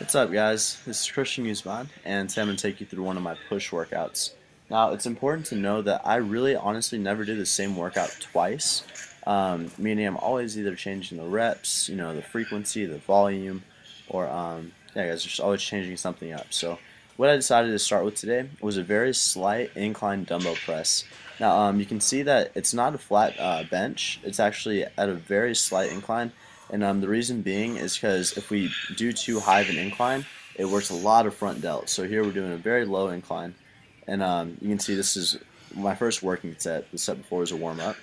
What's up, guys? This is Guzman, and today I'm going to take you through one of my push workouts. Now, it's important to know that I really honestly never do the same workout twice, meaning I'm always either changing the reps, the frequency, the volume, or yeah, guys, just always changing something up. So, what I decided to start with today was a very slight incline dumbbell press. Now, you can see that it's not a flat bench, it's actually at a very slight incline. And the reason being is because if we do too high of an incline, it works a lot of front delt. So here we're doing a very low incline. And you can see this is my first working set. The set before was a warm up.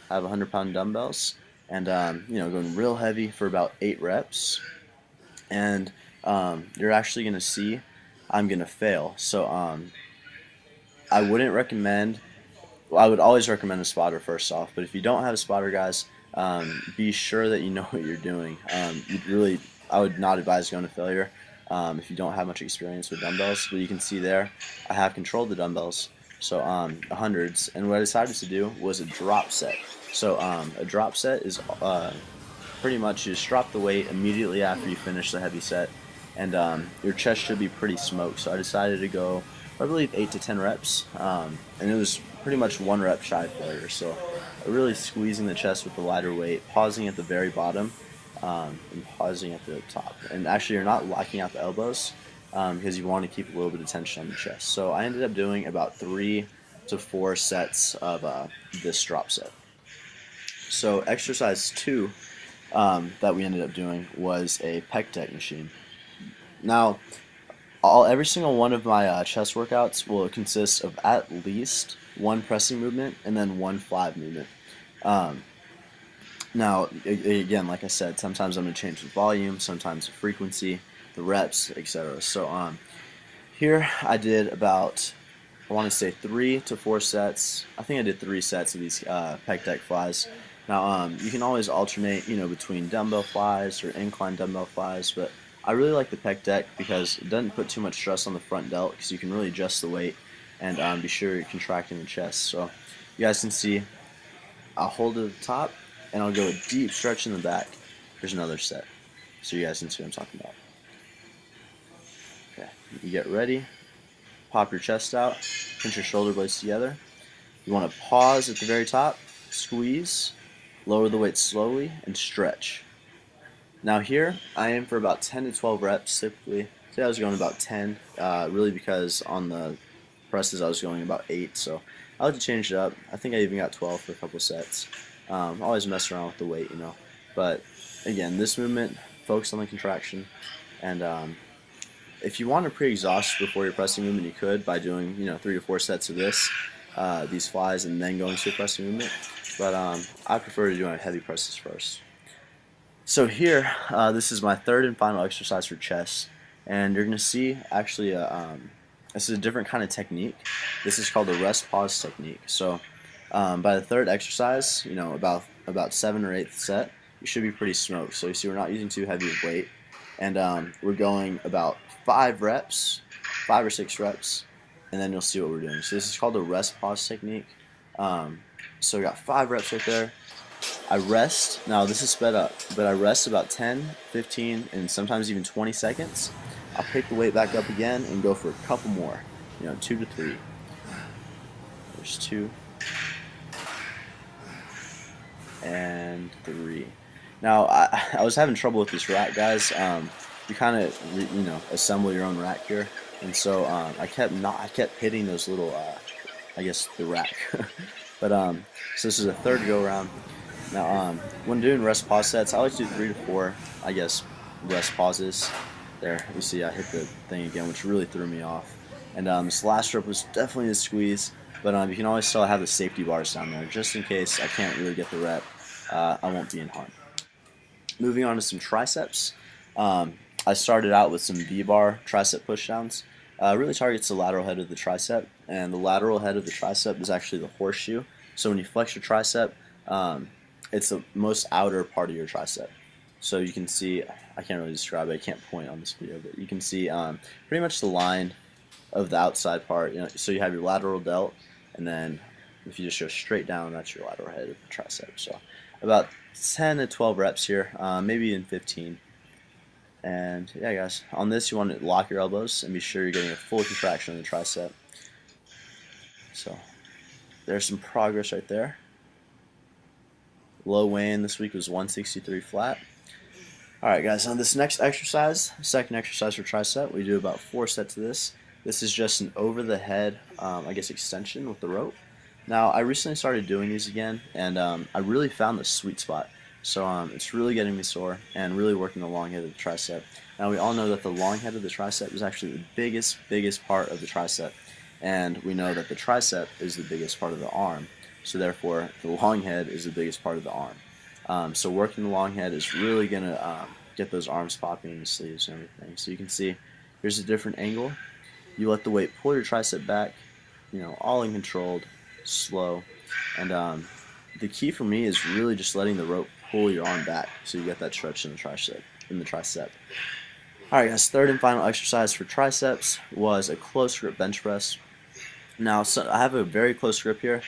I have 100-pound dumbbells and going real heavy for about 8 reps. And you're actually going to see I'm going to fail. So I wouldn't recommend, well, I would always recommend a spotter first off, but if you don't have a spotter, guys, be sure that you know what you're doing. I would not advise going to failure if you don't have much experience with dumbbells. But you can see there, I have controlled the dumbbells, so hundreds. And what I decided to do was a drop set. So a drop set is pretty much you just drop the weight immediately after you finish the heavy set, and your chest should be pretty smoked. So I decided to go, I believe, 8 to 10 reps, and it was pretty much 1 rep shy of failure. So really squeezing the chest with the lighter weight, pausing at the very bottom, and pausing at the top. And actually, you're not locking out the elbows because you want to keep a little bit of tension on the chest. So I ended up doing about 3 to 4 sets of this drop set. So exercise 2 that we ended up doing was a pec deck machine. Now, every single one of my chest workouts will consist of at least 1 pressing movement and then 1 fly movement. Now, again, like I said, sometimes I'm going to change the volume, sometimes the frequency, the reps, etc. So here I did about, I want to say 3 to 4 sets. I think I did 3 sets of these pec deck flies. Now, you can always alternate, between dumbbell flies or incline dumbbell flies, but I really like the pec deck because it doesn't put too much stress on the front delt because you can really adjust the weight and be sure you're contracting the chest. So you guys can see I'll hold it at the top and I'll go a deep stretch in the back. There's another set. So you guys can see what I'm talking about. Okay, you get ready, pop your chest out, pinch your shoulder blades together. You want to pause at the very top, squeeze, lower the weight slowly, and stretch. Now here, I aim for about 10 to 12 reps typically. Today I was going about 10, really because on the presses I was going about 8, so I like to change it up. I think I even got 12 for a couple sets. Always mess around with the weight, But again, this movement, focus on the contraction, and if you want to pre-exhaust before your pressing movement, you could by doing 3 to 4 sets of these flies, and then going to your pressing movement. But I prefer to do my heavy presses first. So here, this is my 3rd and final exercise for chest, and you're going to see actually this is a different kind of technique. This is called the rest pause technique. So by the 3rd exercise, about 7th or 8th set, you should be pretty smoked. So you see we're not using too heavy of weight, and we're going about 5 or 6 reps, and then you'll see what we're doing. So this is called the rest pause technique. So we got 5 reps right there. I rest, now this is sped up, but I rest about 10, 15, and sometimes even 20 seconds. I'll pick the weight back up again and go for a couple more, 2 to 3. There's 2 and 3. Now, I was having trouble with this rack, guys. You kind of, assemble your own rack here, and so I kept hitting those little, I guess, the rack. But so this is a 3rd go around. Now, when doing rest pause sets, I like to do 3 to 4, I guess, rest pauses. There, you see I hit the thing again, which really threw me off. And this last rep was definitely a squeeze, but you can always still have the safety bars down there, just in case I can't really get the rep. I won't be in harm. Moving on to some triceps. I started out with some V-bar tricep pushdowns. Really targets the lateral head of the tricep, and the lateral head of the tricep is actually the horseshoe. So when you flex your tricep, it's the most outer part of your tricep. So you can see, I can't really describe it, I can't point on this video, but you can see pretty much the line of the outside part. So you have your lateral delt, and then if you just go straight down, that's your lateral head of the tricep. So about 10 to 12 reps here, maybe even 15. And yeah, guys, on this you want to lock your elbows and be sure you're getting a full contraction in the tricep. So there's some progress right there. Low weigh-in this week was 163 flat. Alright guys, on this next exercise, second exercise for tricep, we do about 4 sets of this. This is just an over the head, I guess, extension with the rope. Now, I recently started doing these again, and I really found the sweet spot. So it's really getting me sore and really working the long head of the tricep. Now, we all know that the long head of the tricep is actually the biggest part of the tricep. And we know that the tricep is the biggest part of the arm. So therefore, the long head is the biggest part of the arm. So working the long head is really going to get those arms popping in the sleeves and everything. So you can see, here's a different angle. You let the weight pull your tricep back, all in controlled, slow. And the key for me is really just letting the rope pull your arm back so you get that stretch in the tricep. Alright guys, third and final exercise for triceps was a close grip bench press. Now, I have a very close grip here.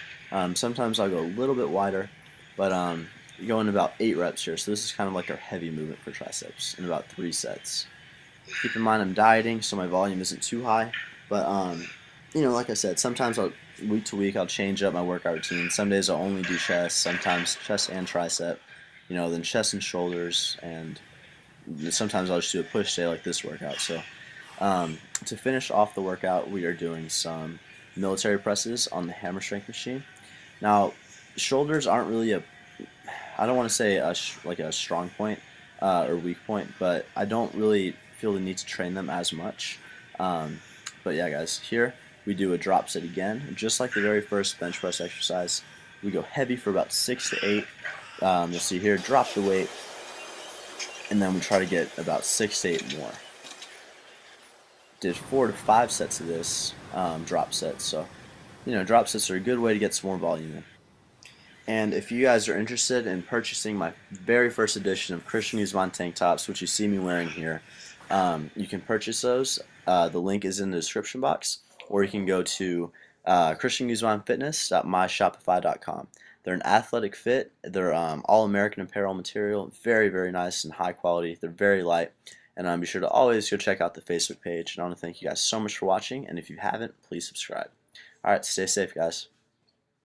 Sometimes I'll go a little bit wider, but going about 8 reps here. So this is kind of like our heavy movement for triceps in about 3 sets. Keep in mind I'm dieting, so my volume isn't too high. But like I said, sometimes week to week I'll change up my workout routine. Some days I'll only do chest, sometimes chest and tricep. Then chest and shoulders, and sometimes I'll just do a push day like this workout. So to finish off the workout, we are doing some military presses on the hammer strength machine. Now, shoulders aren't really I don't want to say like a strong point or weak point, but I don't really feel the need to train them as much. But yeah, guys, here we do a drop set again, just like the very first bench press exercise. We go heavy for about 6 to 8. You'll see here, drop the weight, and then we try to get about 6 to 8 more. Did 4 to 5 sets of this drop sets, so drop sets are a good way to get some more volume in. And if you guys are interested in purchasing my very first edition of Christian Guzman tank tops, which you see me wearing here, you can purchase those. The link is in the description box, or you can go to christianguzmanfitness.myshopify.com. They're an athletic fit. They're all American apparel material, very nice and high quality. They're very light. And be sure to always go check out the Facebook page. And I want to thank you guys so much for watching. And if you haven't, please subscribe. Alright, stay safe, guys.